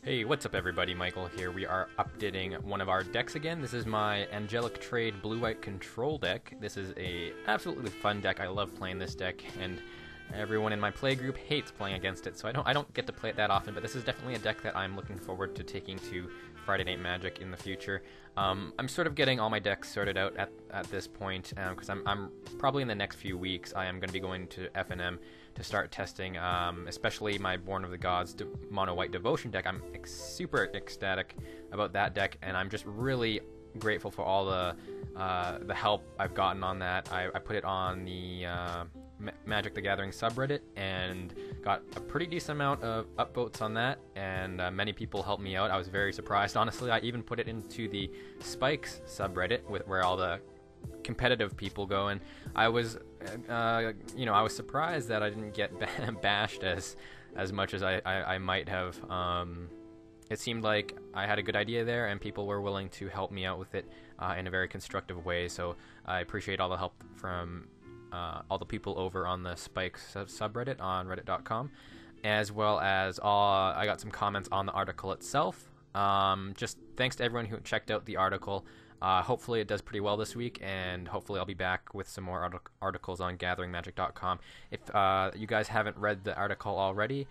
Hey, what's up everybody, Michael here. We are updating one of our decks again. This is my Angelic Trade blue-white control deck. This is a absolutely fun deck. I love playing this deck, and everyone in my play group hates playing against it, so I don't get to play it that often, but this is definitely a deck that I'm looking forward to taking to Friday Night Magic in the future. I'm sort of getting all my decks sorted out at this point, because I'm probably in the next few weeks I am going to be going to FNM to start testing, especially my Born of the Gods mono white devotion deck. I'm super ecstatic about that deck, and I'm just really grateful for all the help I've gotten on that. I put it on the Magic the Gathering subreddit and got a pretty decent amount of upvotes on that, and many people helped me out. I was very surprised, honestly. I even put it into the Spikes subreddit where all the competitive people go, and I was I was surprised that I didn't get bashed as much as I might have. It seemed like I had a good idea there, and people were willing to help me out with it in a very constructive way, so I appreciate all the help from all the people over on the Spikes subreddit on reddit.com, as well as I got some comments on the article itself. Just thanks to everyone who checked out the article. Hopefully it does pretty well this week, and hopefully I'll be back with some more articles on gatheringmagic.com. If you guys haven't read the article already,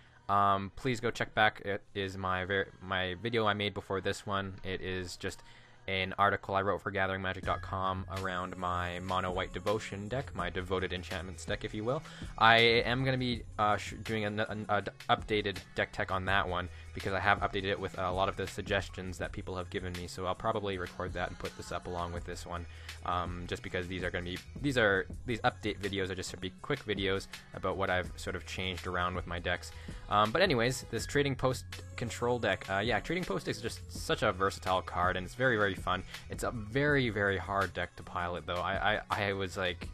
please go check back. It is my video I made before this one. It is just an article I wrote for gatheringmagic.com around my mono white devotion deck, my devoted enchantments deck, if you will. I am going to be doing an updated deck tech on that one, because I have updated it with a lot of the suggestions that people have given me, so I'll probably record that and put this up along with this one, just because these update videos are just to be quick videos about what I've sort of changed around with my decks. But anyways, this Trading Post control deck, yeah, Trading Post is just such a versatile card, and it's very, very fun. It's a very, very hard deck to pilot, though. I was like,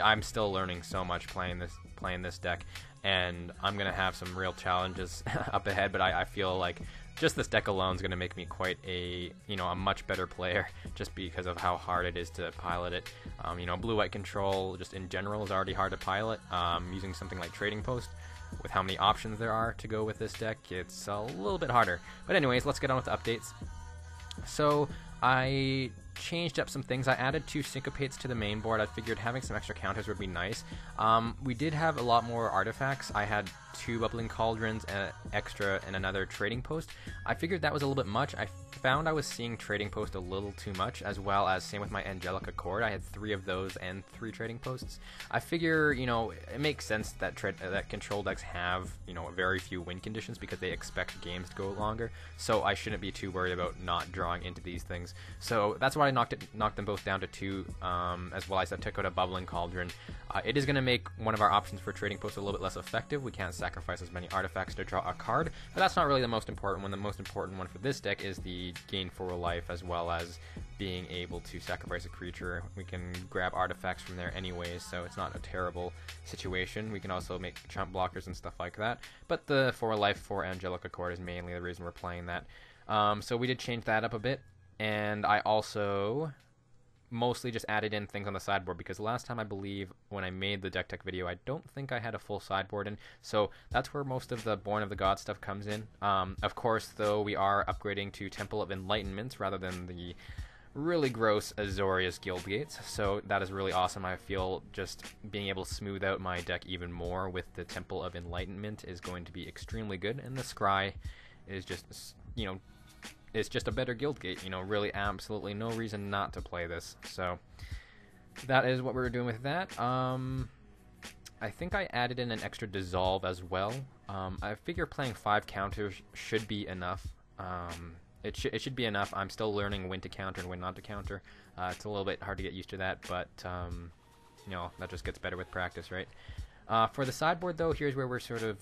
I'm still learning so much playing this deck, and I'm gonna have some real challenges up ahead. But I feel like just this deck alone is gonna make me quite a much better player, just because of how hard it is to pilot it. Blue-white control just in general is already hard to pilot. Using something like Trading Post, with how many options there are to go with this deck, it's a little bit harder. But anyways, let's get on with the updates. So I changed up some things. I added 2 syncopates to the main board. I figured having some extra counters would be nice. We did have a lot more artifacts. I had 2 bubbling cauldrons extra and another trading post. I figured that was a little bit much. I found I was seeing trading post a little too much, as well as same with my Angelic Accord. I had 3 of those and 3 trading posts. I figure, it makes sense that that control decks have, very few win conditions, because they expect games to go longer. So I shouldn't be too worried about not drawing into these things. So that's why I knocked them both down to 2, as well as I took out a bubbling cauldron. It is going to make one of our options for trading posts a little bit less effective. We can't sacrifice as many artifacts to draw a card, but that's not really the most important one. The most important one for this deck is the gain 4 life, as well as being able to sacrifice a creature. We can grab artifacts from there anyways, so it's not a terrible situation. We can also make chump blockers and stuff like that, but the 4 life for Angelic Accord is mainly the reason we're playing that. So we did change that up a bit, and I also mostly just added in things on the sideboard, because last time, I believe, when I made the deck tech video, I don't think I had a full sideboard in, so that's where most of the Born of the Gods stuff comes in. Of course, though, we are upgrading to Temple of Enlightenment rather than the really gross Azorius guild gates, so that is really awesome. I feel just being able to smooth out my deck even more with the Temple of Enlightenment is going to be extremely good, and the Scry is just, it's just a better guild gate. Really absolutely no reason not to play this. So that is what we're doing with that. I think I added in an extra dissolve as well. I figure playing 5 counters should be enough. It should be enough. I'm still learning when to counter and when not to counter. It's a little bit hard to get used to that, but that just gets better with practice, right? For the sideboard, though, here's where we're sort of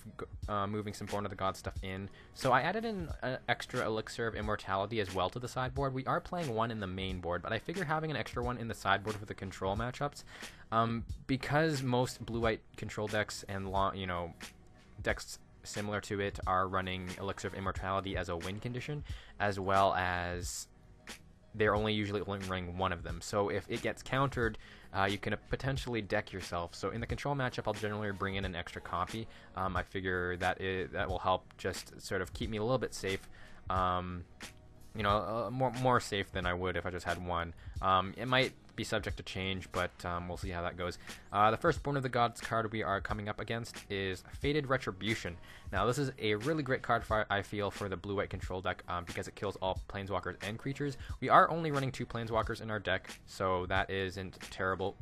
moving some Born of the Gods stuff in. So I added in an extra Elixir of Immortality as well to the sideboard. We are playing 1 in the main board, but I figure having an extra one in the sideboard for the control matchups, because most blue-white control decks and decks similar to it are running Elixir of Immortality as a win condition, as well as they're usually only running one of them. So if it gets countered, you can potentially deck yourself. So in the control matchup, I'll generally bring in an extra copy. I figure that that will help just sort of keep me a little bit safe. More safe than I would if I just had one. It might be subject to change, but we'll see how that goes. The first Born of the Gods card we are coming up against is Fated Retribution. Now, this is a really great card, I feel, for the blue-white control deck because it kills all planeswalkers and creatures. We are only running 2 planeswalkers in our deck, so that isn't terrible,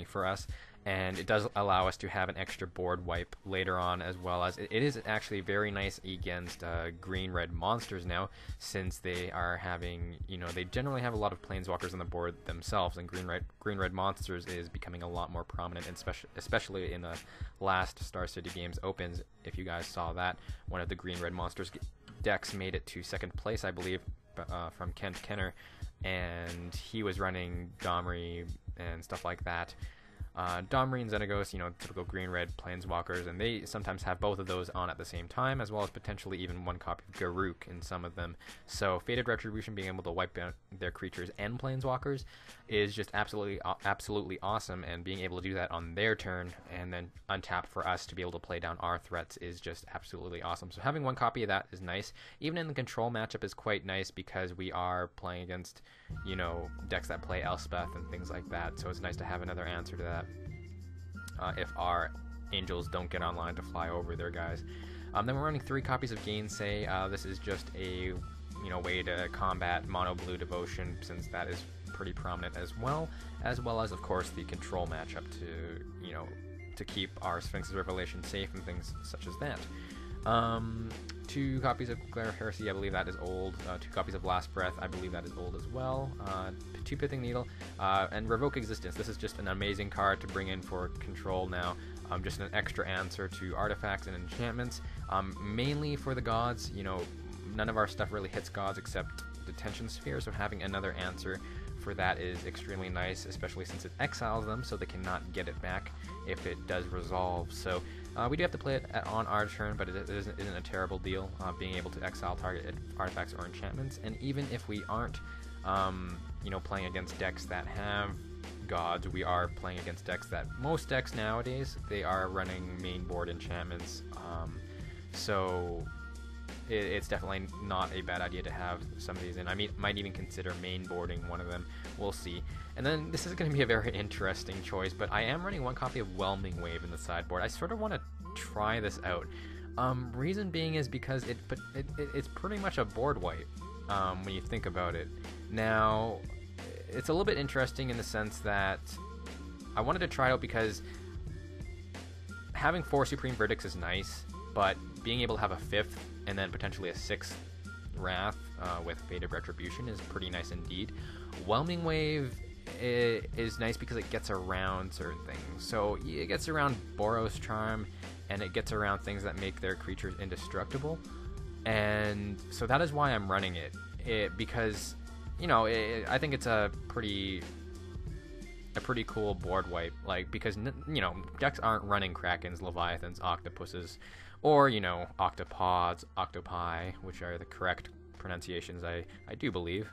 for us. And it does allow us to have an extra board wipe later on, as well as it is actually very nice against green-red monsters now, since they are having, they generally have a lot of planeswalkers on the board themselves, and green-red monsters is becoming a lot more prominent, and especially in the last Star City Games Opens. If you guys saw that, one of the green-red monsters decks made it to 2nd place, I believe, from Kent Kenner, and he was running Domri and stuff like that. Domri and Xenagos, typical green-red planeswalkers, and they sometimes have both of those on at the same time, as well as potentially even one copy of Garruk in some of them. So Fated Retribution being able to wipe out their creatures and planeswalkers is just absolutely awesome, and being able to do that on their turn and then untap for us to be able to play down our threats is just absolutely awesome. So having one copy of that is nice. Even in the control matchup is quite nice because we are playing against, decks that play Elspeth and things like that, so it's nice to have another answer to that. If our angels don't get online to fly over their guys. Then we're running 3 copies of Gainsay. This is just a way to combat mono blue devotion, since that is pretty prominent as well as of course the control matchup to keep our Sphinx's Revelation safe and things such as that. 2 copies of Glare Heresy, I believe that is old. 2 copies of Last Breath, I believe that is old as well. 2 Pithing Needle, and Revoke Existence. This is just an amazing card to bring in for control now. Just an extra answer to artifacts and enchantments. Mainly for the gods, none of our stuff really hits gods except Detention Sphere, so having another answer for that is extremely nice, especially since it exiles them, so they cannot get it back if it does resolve. So we do have to play it on our turn, but it isn't a terrible deal, being able to exile target artifacts or enchantments. And even if we aren't, playing against decks that have gods, we are playing against decks that most decks nowadays, they are running main board enchantments. So it's definitely not a bad idea to have some of these in. I might even consider main boarding one of them. We'll see. And then this is going to be a very interesting choice, but I am running 1 copy of Whelming Wave in the sideboard. I sort of want to try this out. Reason being is because it's pretty much a board wipe when you think about it. Now, it's a little bit interesting in the sense that I wanted to try it out because having 4 Supreme Verdicts is nice, but being able to have a 5th and then potentially a 6th Wrath with Fated Retribution is pretty nice indeed. Whelming Wave is nice because it gets around certain things. So it gets around Boros Charm, and it gets around things that make their creatures indestructible. And so that is why I'm running it because, I think it's a pretty cool board wipe, because decks aren't running Krakens, Leviathans, Octopuses, or Octopods, Octopi, which are the correct pronunciations, I do believe.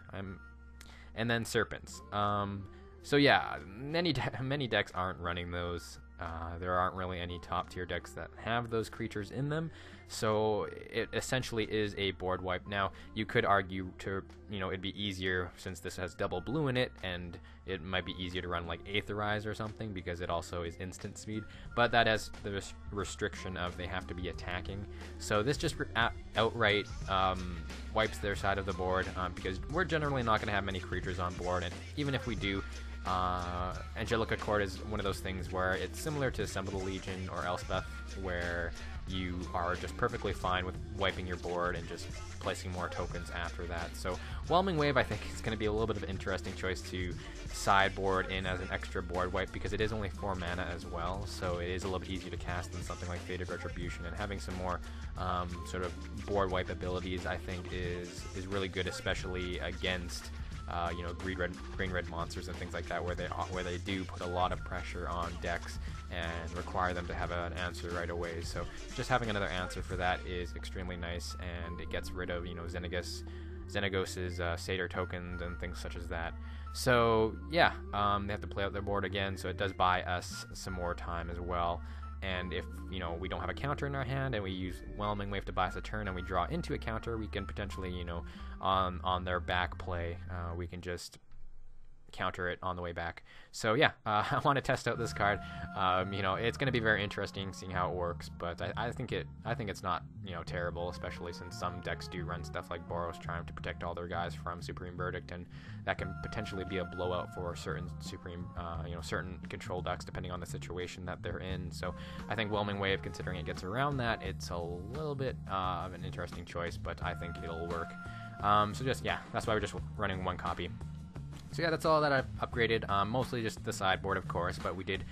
And then Serpents. So yeah, many decks aren't running those. There aren't really any top tier decks that have those creatures in them, so it essentially is a board wipe. Now, you could argue it'd be easier since this has double blue in it, and it might be easier to run like Aetherize or something because it also is instant speed, but that has the restriction of they have to be attacking. So this just outright wipes their side of the board because we're generally not going to have many creatures on board, and even if we do, Angelic Accord is one of those things where it's similar to Assemble the Legion or Elspeth, where you are just perfectly fine with wiping your board and just placing more tokens after that. So Whelming Wave, I think, is going to be a little bit of an interesting choice to sideboard in as an extra board wipe because it is only 4 mana as well, so it is a little bit easier to cast than something like Fated Retribution, and having some more sort of board wipe abilities, I think, is really good, especially against green-red monsters and things like that, where they do put a lot of pressure on decks and require them to have an answer right away. So just having another answer for that is extremely nice, and it gets rid of Xenagos Xenagos' Satyr tokens and things such as that. So yeah, they have to play out their board again, so it does buy us some more time as well. And if, you know, we don't have a counter in our hand and we use Whelming Wave to buy us a turn and we draw into a counter, we can potentially, you know, on their back play, we can just counter it on the way back. So yeah, I want to test out this card. You know, it's going to be very interesting seeing how it works, but I think it's not, you know, terrible, especially since some decks do run stuff like Boros Triumph to protect all their guys from Supreme Verdict, and that can potentially be a blowout for certain Supreme, you know, certain control decks depending on the situation that they're in. So I think Whelming Wave, considering it gets around that, it's a little bit of an interesting choice, but I think it'll work. So just, yeah, that's why we're just running one copy. So yeah, that's all that I've upgraded, mostly just the sideboard, of course, but we did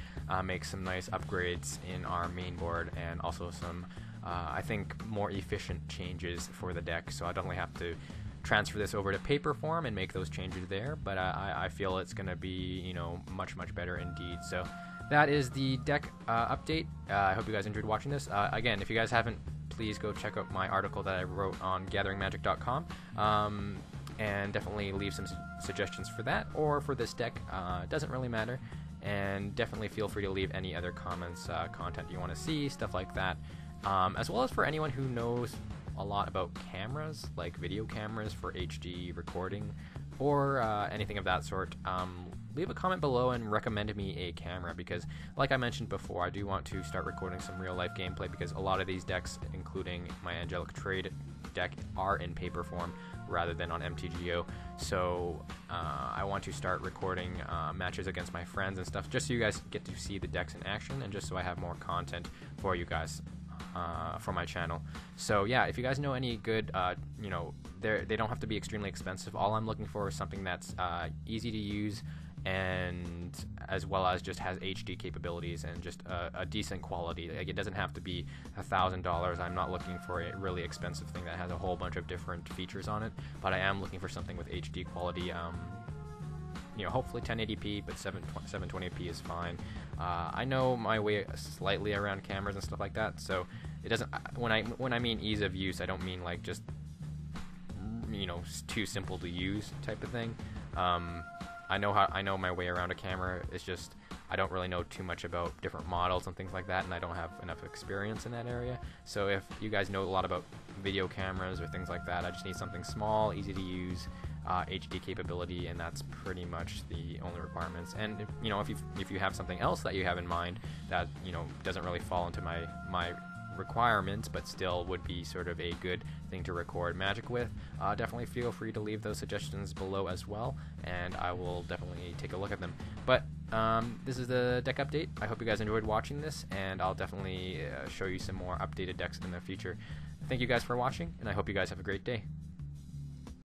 make some nice upgrades in our main board, and also some, I think, more efficient changes for the deck, so I definitely have to transfer this over to paper form and make those changes there, but I feel it's going to be, you know, much, much better indeed. So that is the deck update. I hope you guys enjoyed watching this. Again, if you guys haven't, please go check out my article that I wrote on gatheringmagic.com. And definitely leave some suggestions for that or for this deck. It doesn't really matter. And definitely feel free to leave any other comments, content you want to see, stuff like that. As well as for anyone who knows a lot about cameras, like video cameras for HD recording, or anything of that sort. Leave a comment below and recommend me a camera, because like I mentioned before, I do want to start recording some real life gameplay, because a lot of these decks, including my Angelic Trade deck, are in paper form rather than on MTGO. So I want to start recording matches against my friends and stuff, just so you guys get to see the decks in action, and just so I have more content for you guys for my channel. So yeah, if you guys know any good, you know, they don't have to be extremely expensive. All I'm looking for is something that's easy to use, and as well as just has HD capabilities and just a decent quality. Like, it doesn't have to be $1,000. I'm not looking for a really expensive thing that has a whole bunch of different features on it, but I am looking for something with HD quality. You know, hopefully 1080p, but 720p is fine. I know my way slightly around cameras and stuff like that, so it doesn't. When I mean ease of use, I don't mean like just, you know, too simple to use type of thing. I know my way around a camera. It's just I don't really know too much about different models and things like that, and I don't have enough experience in that area. So if you guys know a lot about video cameras or things like that, I just need something small, easy to use, HD capability, and that's pretty much the only requirements. And if, you know, if you have something else that you have in mind that, you know, doesn't really fall into my requirements, but still would be sort of a good thing to record Magic with, definitely feel free to leave those suggestions below as well, and I will definitely take a look at them. But this is the deck update. I hope you guys enjoyed watching this, and I'll definitely show you some more updated decks in the future. Thank you guys for watching, and I hope you guys have a great day.